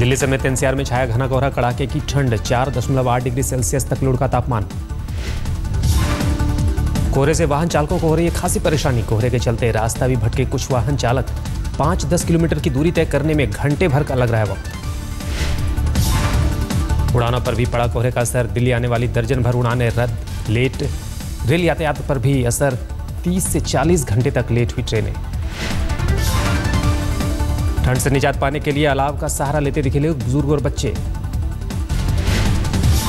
दिल्ली समेत एनसीआर में छाया घना कोहरा, कड़ाके की ठंड, 4.8 डिग्री सेल्सियस तक लुढ़का तापमान। कोहरे से वाहन चालकों को हो रही है खासी परेशानी। कोहरे के चलते रास्ता भी भटके कुछ वाहन चालक। 5-10 किलोमीटर की दूरी तय करने में घंटे भर का लग रहा है वक्त। उड़ानों पर भी पड़ा कोहरे का असर। दिल्ली आने वाली दर्जन भर उड़ानें रद्द, लेट। रेल यातायात पर भी असर। 30 से 40 घंटे तक लेट हुई ट्रेनें। ठंड से निजात पाने के लिए अलाव का सहारा लेते दिखे लोग, बुजुर्ग और बच्चे।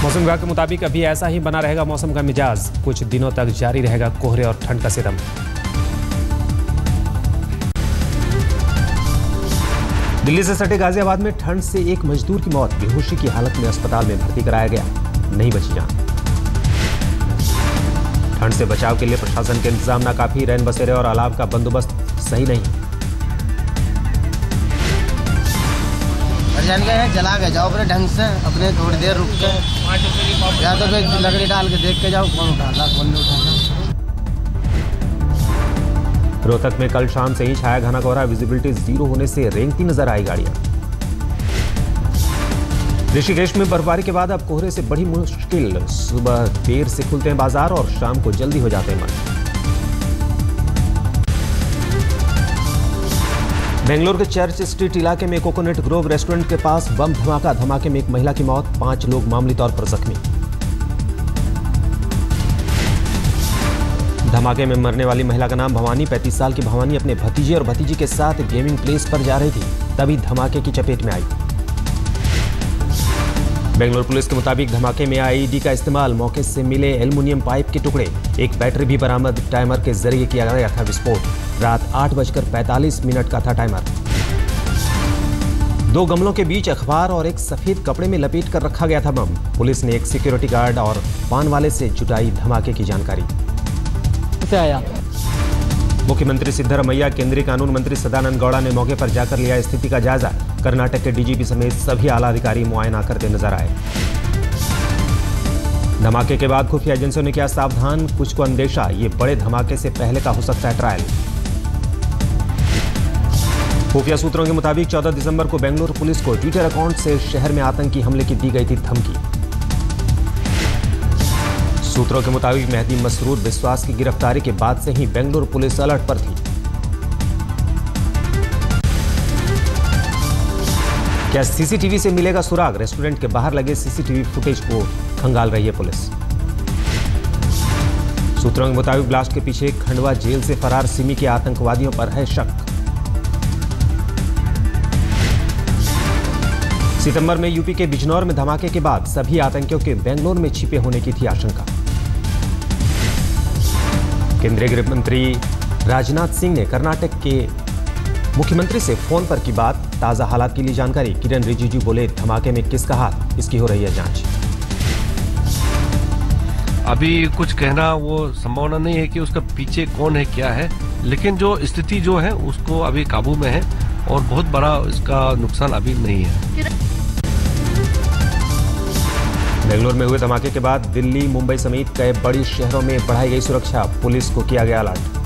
मौसम विभाग के मुताबिक अभी ऐसा ही बना रहेगा मौसम का मिजाज। कुछ दिनों तक जारी रहेगा कोहरे और ठंड का सितम। दिल्ली से सटे गाजियाबाद में ठंड से एक मजदूर की मौत। बेहोशी की हालत में अस्पताल में भर्ती कराया गया, नहीं बची जान। ठंड से बचाव के लिए प्रशासन के इंतजाम नाकाफी। रैन बसेरे और अलाव का बंदोबस्त सही नहीं। जला के जाओ अपने ढंग से, अपने थोड़ी देर रुक के, या तो फिर लकड़ी डाल के देख के जाओ कौन उठाना कौन नहीं उठाना। रोहतक में कल शाम से ही छाया घना कोहरा। विजिबिलिटी 0 होने से रेंगती नजर आई गाड़ियां। ऋषिकेश में बर्फबारी के बाद अब कोहरे से बड़ी मुश्किल। सुबह देर से खुलते हैं बाजार और शाम को जल्दी हो जाते हैं बंद। बेंगलुरु के चर्च स्ट्रीट इलाके में कोकोनट ग्रोव रेस्टोरेंट के पास बम धमाका। धमाके में एक महिला की मौत, 5 लोग मामूली तौर पर जख्मी। धमाके में मरने वाली महिला का नाम भवानी। 35 साल की भवानी अपने भतीजे और भतीजी के साथ गेमिंग प्लेस पर जा रही थी, तभी धमाके की चपेट में आई। बेंगलुरु पुलिस के मुताबिक धमाके में आईईडी का इस्तेमाल। मौके से मिले एल्युमिनियम पाइप के टुकड़े, एक बैटरी भी बरामद। टाइमर के जरिए किया गया था विस्फोट। रात 8:45 का था टाइमर। 2 गमलों के बीच अखबार और एक सफेद कपड़े में लपेट कर रखा गया था बम। पुलिस ने एक सिक्योरिटी गार्ड और पान वाले से जुटाई धमाके की जानकारी। आया मुख्यमंत्री सिद्धरमैया, केंद्रीय कानून मंत्री सदानंद गौड़ा ने मौके पर जाकर लिया स्थिति का जायजा। कर्नाटक के डीजीपी समेत सभी आला अधिकारी मुआयना करते नजर आए। धमाके के बाद खुफिया एजेंसियों ने किया सावधान, कुछ को अंदेशा ये बड़े धमाके से पहले का हो सकता है ट्रायल। खुफिया सूत्रों के मुताबिक 14 दिसंबर को बेंगलुरु पुलिस को ट्विटर अकाउंट से शहर में आतंकी हमले की दी गई थी धमकी। सूत्रों के मुताबिक मेहदी मसरूर विश्वास की गिरफ्तारी के बाद से ही बेंगलुरु पुलिस अलर्ट पर थी। क्या सीसीटीवी से मिलेगा सुराग? रेस्टोरेंट के बाहर लगे सीसीटीवी फुटेज को खंगाल रही है पुलिस। सूत्रों के मुताबिक ब्लास्ट के पीछे खंडवा जेल से फरार सिमी के आतंकवादियों पर है शक। सितंबर में यूपी के बिजनौर में धमाके के बाद सभी आतंकियों के बेंगलुरु में छिपे होने की थी आशंका। केंद्रीय गृह मंत्री राजनाथ सिंह ने कर्नाटक के मुख्यमंत्री से फोन पर की बात। ताजा हालात के लिए जानकारी। किरण रिजिजू बोले, धमाके में किसका हाथ, इसकी हो रही है जांच। अभी कुछ कहना वो संभावना नहीं है कि उसका पीछे कौन है क्या है, लेकिन जो स्थिति जो है उसको अभी काबू में है और बहुत बड़ा इसका नुकसान अभी नहीं है। बेंगलुरु में हुए धमाके के बाद दिल्ली, मुंबई समेत कई बड़ी शहरों में बढ़ाई गई सुरक्षा। पुलिस को किया गया अलर्ट।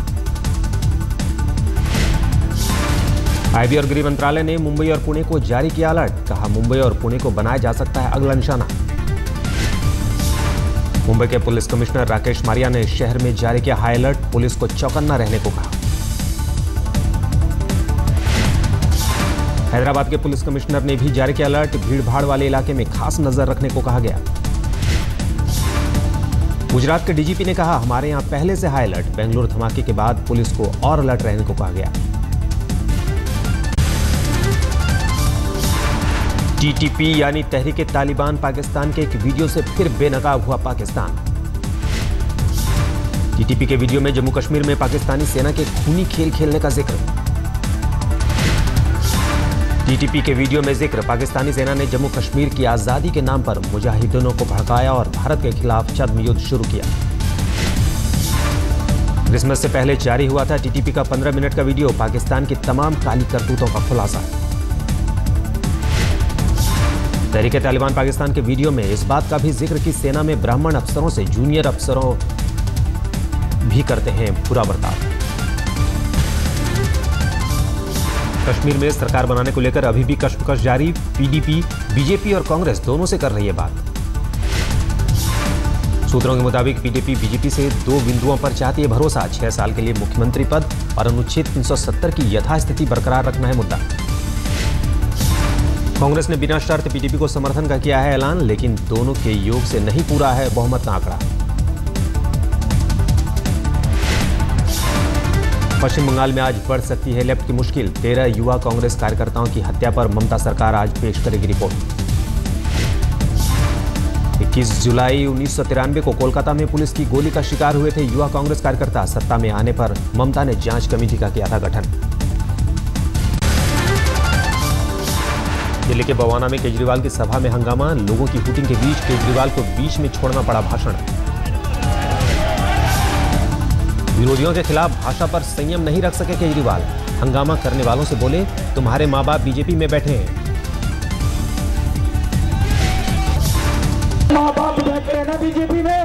आईबी और गृह मंत्रालय ने मुंबई और पुणे को जारी किया अलर्ट। कहा, मुंबई और पुणे को बनाया जा सकता है अगला निशाना। मुंबई के पुलिस कमिश्नर राकेश मारिया ने शहर में जारी किया हाई अलर्ट। पुलिस को चौकन्ना रहने को कहा। हैदराबाद के पुलिस कमिश्नर ने भी जारी किया अलर्ट। भीड़भाड़ वाले इलाके में खास नजर रखने को कहा गया। गुजरात के डीजीपी ने कहा, हमारे यहां पहले से हाई अलर्ट। बेंगलुरु धमाके के बाद पुलिस को और अलर्ट रहने को कहा गया। टीटीपी यानी तहरीक तालिबान पाकिस्तान के एक वीडियो से फिर बेनकाब हुआ पाकिस्तान। टीटीपी के वीडियो में जम्मू कश्मीर में पाकिस्तानी सेना के खूनी खेल खेलने का जिक्र। टीटीपी के वीडियो में जिक्र, पाकिस्तानी सेना ने जम्मू कश्मीर की आजादी के नाम पर मुजाहिदीनों को भड़काया और भारत के खिलाफ छद्म युद्ध शुरू किया। क्रिसमस से पहले जारी हुआ था टीटीपी का 15 मिनट का वीडियो। पाकिस्तान की तमाम काली करतूतों का खुलासा। तहरीक तालिबान पाकिस्तान के वीडियो में इस बात का भी जिक्र कि सेना में ब्राह्मण अफसरों से जूनियर अफसरों भी करते हैं बुरा बर्ताव। कश्मीर में सरकार बनाने को लेकर अभी भी कश्मकश जारी। पीडीपी, बीजेपी और कांग्रेस दोनों से कर रही है बात। सूत्रों के मुताबिक पीडीपी बीजेपी से 2 बिंदुओं पर चाहती है भरोसा। 6 साल के लिए मुख्यमंत्री पद और अनुच्छेद 370 की यथास्थिति बरकरार रखना है मुद्दा। कांग्रेस ने बिना शर्त पीडीपी को समर्थन का किया है ऐलान, लेकिन दोनों के योग से नहीं पूरा है बहुमत का आंकड़ा। पश्चिम बंगाल में आज बढ़ सकती है लेफ्ट की मुश्किल। 13 युवा कांग्रेस कार्यकर्ताओं की हत्या पर ममता सरकार आज पेश करेगी रिपोर्ट। 21 जुलाई 1993 को कोलकाता में पुलिस की गोली का शिकार हुए थे युवा कांग्रेस कार्यकर्ता। सत्ता में आने पर ममता ने जांच कमेटी का किया था गठन। दिल्ली के बवाना में केजरीवाल की सभा में हंगामा। लोगों की हुटिंग के बीच केजरीवाल को बीच में छोड़ना पड़ा भाषण। विरोधियों के खिलाफ भाषा पर संयम नहीं रख सके केजरीवाल। हंगामा करने वालों से बोले, तुम्हारे माँ बाप बीजेपी में बैठे हैं। माँ बाप बैठे हैं ना बीजेपी में,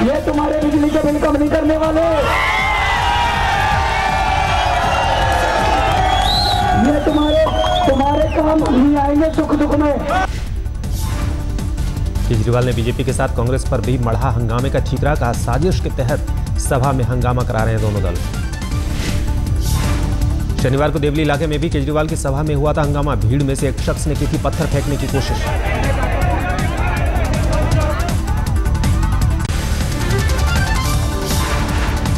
ये तुम्हारे बिजली का बिल कम नहीं करने वाले, ये तुम्हारे काम नहीं आएंगे सुख दुख में। केजरीवाल ने बीजेपी के साथ कांग्रेस पर भी मढ़ा हंगामे का ठीकरा। कहा, साजिश के तहत सभा में हंगामा करा रहे हैं दोनों दल। शनिवार को देवली इलाके में भी केजरीवाल की सभा में हुआ था हंगामा। भीड़ में से एक शख्स ने की थी पत्थर फेंकने की कोशिश।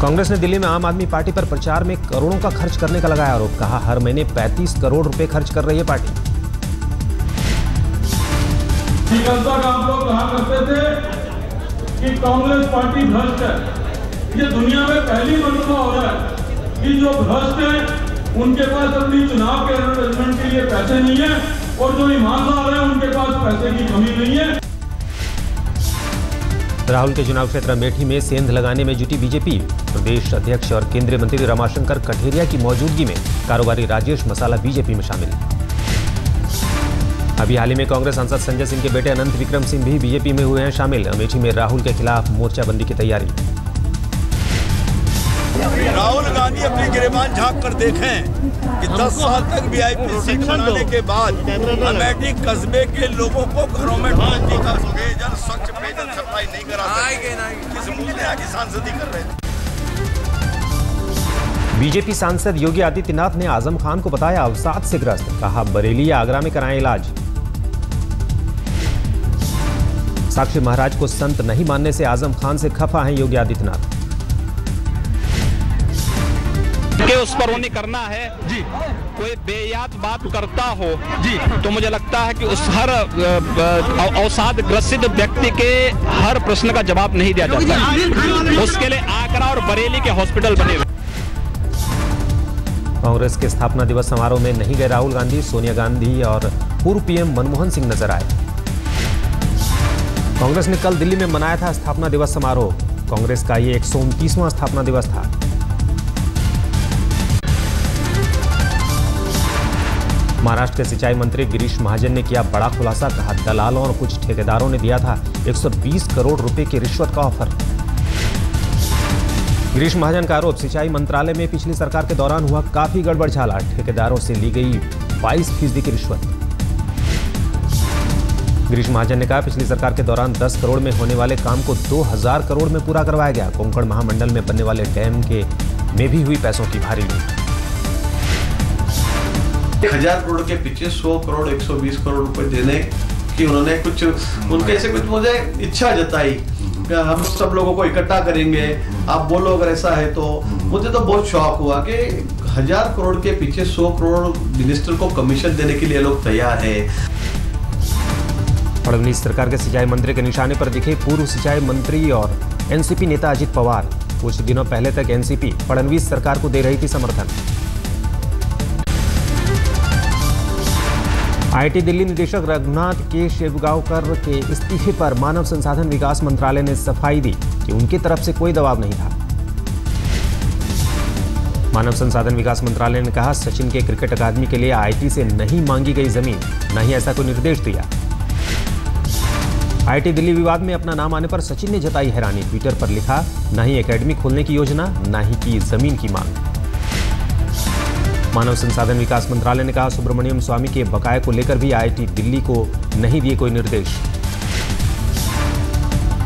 कांग्रेस ने दिल्ली में आम आदमी पार्टी पर प्रचार में करोड़ों का खर्च करने का लगाया आरोप। कहा, हर महीने 35 करोड़ रुपए खर्च कर रही है पार्टी। कल तक आप लोग कहा करते थे कि कांग्रेस पार्टी भ्रष्ट है। ये दुनिया में पहली मरतबा हो रहा है कि जो भ्रष्ट है उनके पास अपनी चुनाव के अरेंजमेंट के लिए पैसे नहीं है, और जो ईमानदार है उनके पास पैसे की कमी नहीं है। राहुल के चुनाव क्षेत्र अमेठी में सेंध लगाने में जुटी बीजेपी। प्रदेश अध्यक्ष और केंद्रीय मंत्री रमाशंकर कठेरिया की मौजूदगी में कारोबारी राजेश मसाला बीजेपी में शामिल। अभी हाल ही में कांग्रेस सांसद संजय सिंह के बेटे अनंत विक्रम सिंह भी बीजेपी में हुए हैं शामिल। अमेठी में राहुल के खिलाफ मोर्चाबंदी की तैयारी। राहुल गांधी अपनी गिरेबान झांक कर देखें कि 10 साल तक वीआईपी प्रोजेक्ट बनाने के बाद अमेठी कस्बे के लोगों को घरों में पेयजल, स्वच्छ पेयजल सप्लाई नहीं करा सके। किस मुंह से आगे सांसदी कर रहे हैं। बीजेपी सांसद योगी आदित्यनाथ ने आजम खान को बताया अवसाद से ग्रस्त। कहा, बरेली या आगरा में कराएं इलाज। साक्षी महाराज को संत नहीं मानने से आजम खान से खफा हैं योगी आदित्यनाथ। कि उस पर उन्हें करना है जी, कोई बेयाद बात करता हो जी, तो मुझे लगता है कि उस हर अवसाद ग्रसित व्यक्ति के हर प्रश्न का जवाब नहीं दिया जाता। उसके लिए आगरा और बरेली के हॉस्पिटल बने हुए। कांग्रेस के स्थापना दिवस समारोह में नहीं गए राहुल गांधी। सोनिया गांधी और पूर्व पीएम मनमोहन सिंह नजर आए। कांग्रेस ने कल दिल्ली में मनाया था स्थापना दिवस समारोह। कांग्रेस का ये 129वां स्थापना दिवस था। महाराष्ट्र के सिंचाई मंत्री गिरीश महाजन ने किया बड़ा खुलासा। कहा, दलालों और कुछ ठेकेदारों ने दिया था 120 करोड़ रुपए की रिश्वत का ऑफर। गिरीश महाजन का आरोप, सिंचाई मंत्रालय में पिछली सरकार के दौरान हुआ काफी गड़बड़झाला। ठेकेदारों से ली गई 22% की रिश्वत। गिरीश महाजन ने कहा, पिछली सरकार के दौरान 10 करोड़ में होने वाले काम को 2000 करोड़ में पूरा करवाया गया। कोंकण महामंडल में बनने वाले डैम के में भी हुई पैसों की भारी लूट। 1000 करोड़ के पीछे 100 करोड़ 120 करोड़ रुपए देने की उन्होंने कुछ उनके ऐसे कुछ मुझे इच्छा जताई, हम सब लोगों को इकट्ठा करेंगे, आप बोलो अगर ऐसा है तो। मुझे तो बहुत शौक हुआ कि 1000 करोड़ के पीछे 100 करोड़ मिनिस्टर को कमीशन देने के लिए लोग तैयार है। फडणवीस सरकार के सिंचाई मंत्री के निशाने पर दिखे पूर्व सिंचाई मंत्री और एनसीपी नेता अजित पवार। कुछ दिनों पहले तक एनसीपी फडणवीस सरकार को दे रही थी समर्थन। आईटी दिल्ली निदेशक रघुनाथ के शेवगांवकर के इस्तीफे पर मानव संसाधन विकास मंत्रालय ने सफाई दी कि उनकी तरफ से कोई दबाव नहीं था। मानव संसाधन विकास मंत्रालय ने कहा, सचिन के क्रिकेट अकादमी के लिए आईटी से नहीं मांगी गई जमीन, न ही ऐसा कोई निर्देश दिया। आईटी दिल्ली विवाद में अपना नाम आने पर सचिन ने जताई हैरानी। ट्विटर पर लिखा, न ही एकेडमी खोलने की योजना, न ही की जमीन की मांग। मानव संसाधन विकास मंत्रालय ने कहा, सुब्रमण्यम स्वामी के बकाये को लेकर भी आईआईटी दिल्ली को नहीं दिए कोई निर्देश।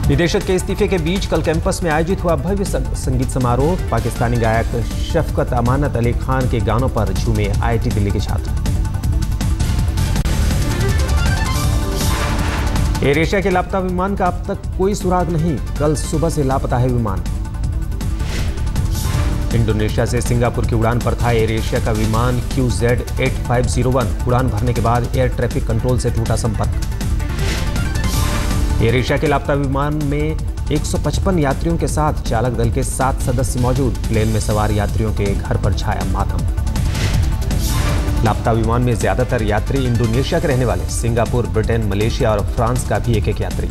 निदेशक के इस्तीफे के बीच कल कैंपस में आयोजित हुआ भव्य संगीत समारोह। पाकिस्तानी गायक शफकत अमानत अली खान के गानों पर झूमे आईआईटी दिल्ली के छात्र। एयर एशिया के लापता विमान का अब तक कोई सुराग नहीं, कल सुबह से लापता है विमान। इंडोनेशिया से सिंगापुर की उड़ान पर था एयर एशिया का विमान QZ8501। उड़ान भरने के बाद एयर ट्रैफिक कंट्रोल से टूटा संपर्क। एयर एशिया के लापता विमान में 155 यात्रियों के साथ चालक दल के 7 सदस्य मौजूद। प्लेन में सवार यात्रियों के घर पर छाया मातम। लापता विमान में ज्यादातर यात्री इंडोनेशिया के रहने वाले। सिंगापुर, ब्रिटेन, मलेशिया और फ्रांस का भी एक यात्री।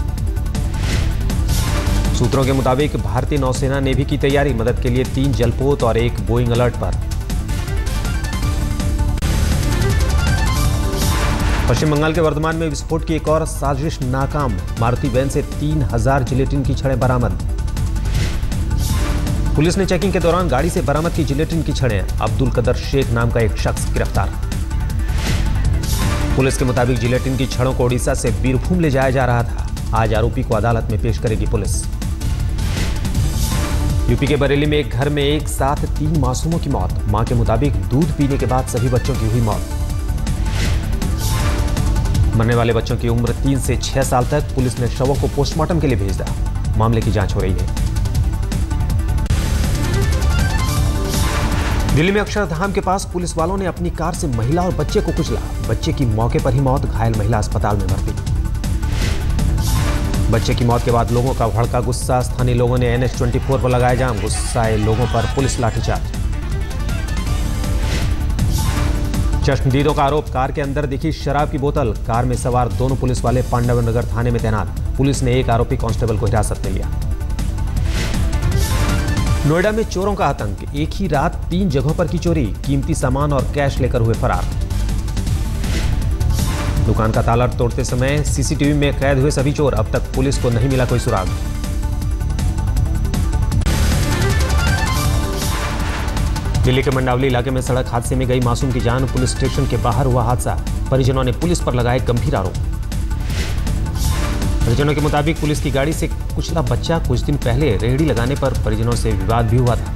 सूत्रों के मुताबिक भारतीय नौसेना ने भी की तैयारी। मदद के लिए 3 जलपोत और 1 बोइंग अलर्ट पर। पश्चिम बंगाल के वर्धमान में विस्फोट की एक और साजिश नाकाम। मारुति वैन से 3000 जिलेटिन की छड़ें बरामद। पुलिस ने चेकिंग के दौरान गाड़ी से बरामद की जिलेटिन की छड़ें। अब्दुल कदर शेख नाम का एक शख्स गिरफ्तार। पुलिस के मुताबिक जिलेटिन की छड़ों को ओडिशा से बीरभूम ले जाया जा रहा था। आज आरोपी को अदालत में पेश करेगी पुलिस। यूपी के बरेली में एक घर में एक साथ 3 मासूमों की मौत। मां के मुताबिक दूध पीने के बाद सभी बच्चों की हुई मौत। मरने वाले बच्चों की उम्र 3 से 6 साल तक। पुलिस ने शवों को पोस्टमार्टम के लिए भेज दिया। मामले की जांच हो रही है। दिल्ली में अक्षरधाम के पास पुलिस वालों ने अपनी कार से महिला और बच्चे को कुचला। बच्चे की मौके पर ही मौत, घायल महिला अस्पताल में भर्ती। बच्चे की मौत के बाद लोगों का भड़का गुस्सा। स्थानीय लोगों ने NH24 पर लगाया जाम। गुस्साए लोगों पर पुलिस लाठीचार्ज। चश्मदीदों का आरोप, कार के अंदर दिखी शराब की बोतल। कार में सवार दोनों पुलिस वाले पांडव नगर थाने में तैनात। पुलिस ने एक आरोपी कांस्टेबल को हिरासत में लिया। नोएडा में चोरों का आतंक। एक ही रात 3 जगहों पर की चोरी। कीमती सामान और कैश लेकर हुए फरार। दुकान का ताला तोड़ते समय सीसीटीवी में कैद हुए सभी चोर। अब तक पुलिस को नहीं मिला कोई सुराग। दिल्ली के मंडावली इलाके में सड़क हादसे में गई मासूम की जान। पुलिस स्टेशन के बाहर हुआ हादसा। परिजनों ने पुलिस पर लगाए गंभीर आरोप। परिजनों के मुताबिक पुलिस की गाड़ी से कुचला बच्चा कुछ दिन पहले रेहड़ी लगाने पर परिजनों से विवाद भी हुआ था।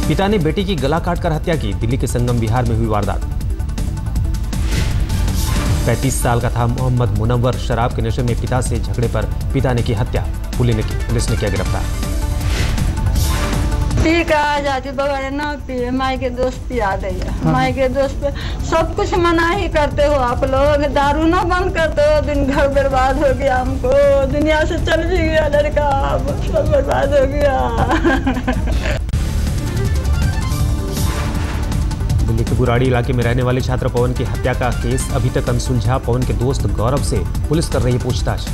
पिता ने बेटी की गला काटकर हत्या की। दिल्ली के संगम विहार में हुई वारदात। 35 साल का था मोहम्मद मुनव्वर। शराब के नशे में पिता से झगड़े पर पिता ने की हत्या। पुलिस ने किया गिरफ्तार। ठीक है, आ जाती बगैर ना पिए। माई के दोस्त पिया दिया। माई के दोस्त पे सब कुछ मना ही करते हो आप लोग। दारू ना बंद करते हो। दिन घर बर्बाद हो गया। हमको दुनिया से चल भी गया लड़का। सब बर्बाद हो गया। दिल्ली के बुराड़ी इलाके में रहने वाले छात्र पवन की हत्या का केस अभी तक अनसुलझा। पवन के दोस्त गौरव से पुलिस कर रही है पूछताछ।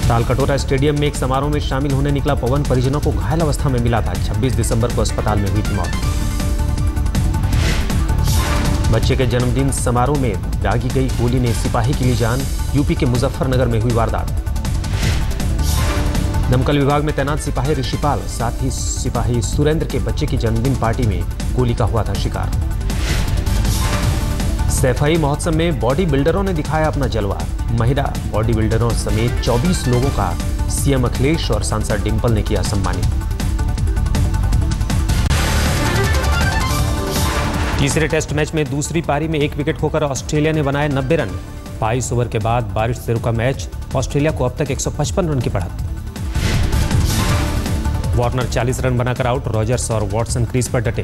तालकटोरा स्टेडियम में एक समारोह में शामिल होने निकला पवन परिजनों को घायल अवस्था में मिला था। 26 दिसंबर को अस्पताल में हुई थी मौत। बच्चे के जन्मदिन समारोह में दागी गई गोली ने सिपाही की ली जान। यूपी के मुजफ्फरनगर में हुई वारदात। दमकल विभाग में तैनात सिपाही ऋषिपाल साथ ही सिपाही सुरेंद्र के बच्चे की जन्मदिन पार्टी में गोली का हुआ था शिकार। सैफई महोत्सव में बॉडी बिल्डरों ने दिखाया अपना जलवा। महिला बॉडी बिल्डरों समेत 24 लोगों का सीएम अखिलेश और सांसद डिंपल ने किया सम्मानित। तीसरे टेस्ट मैच में दूसरी पारी में 1 विकेट खोकर ऑस्ट्रेलिया ने बनाए 90 रन। 22 ओवर के बाद बारिश से रुका मैच। ऑस्ट्रेलिया को अब तक 155 रन की बढ़त। वार्नर 40 रन बनाकर आउट। रॉजर्स और वॉटसन क्रीज पर डटे।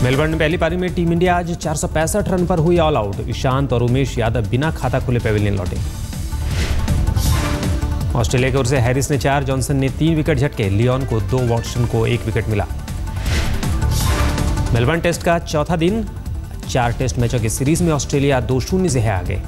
मेलबर्न में पहली पारी में टीम इंडिया आज 465 रन पर हुई ऑल आउट। ईशांत और उमेश यादव बिना खाता खुले पेविलियन लौटे। ऑस्ट्रेलिया की ओर से हैरिस ने 4, जॉनसन ने 3 विकेट झटके। लियोन को 2, वॉटसन को 1 विकेट मिला। मेलबर्न टेस्ट का चौथा दिन। 4 टेस्ट मैचों की सीरीज में ऑस्ट्रेलिया 2-0 से है आगे।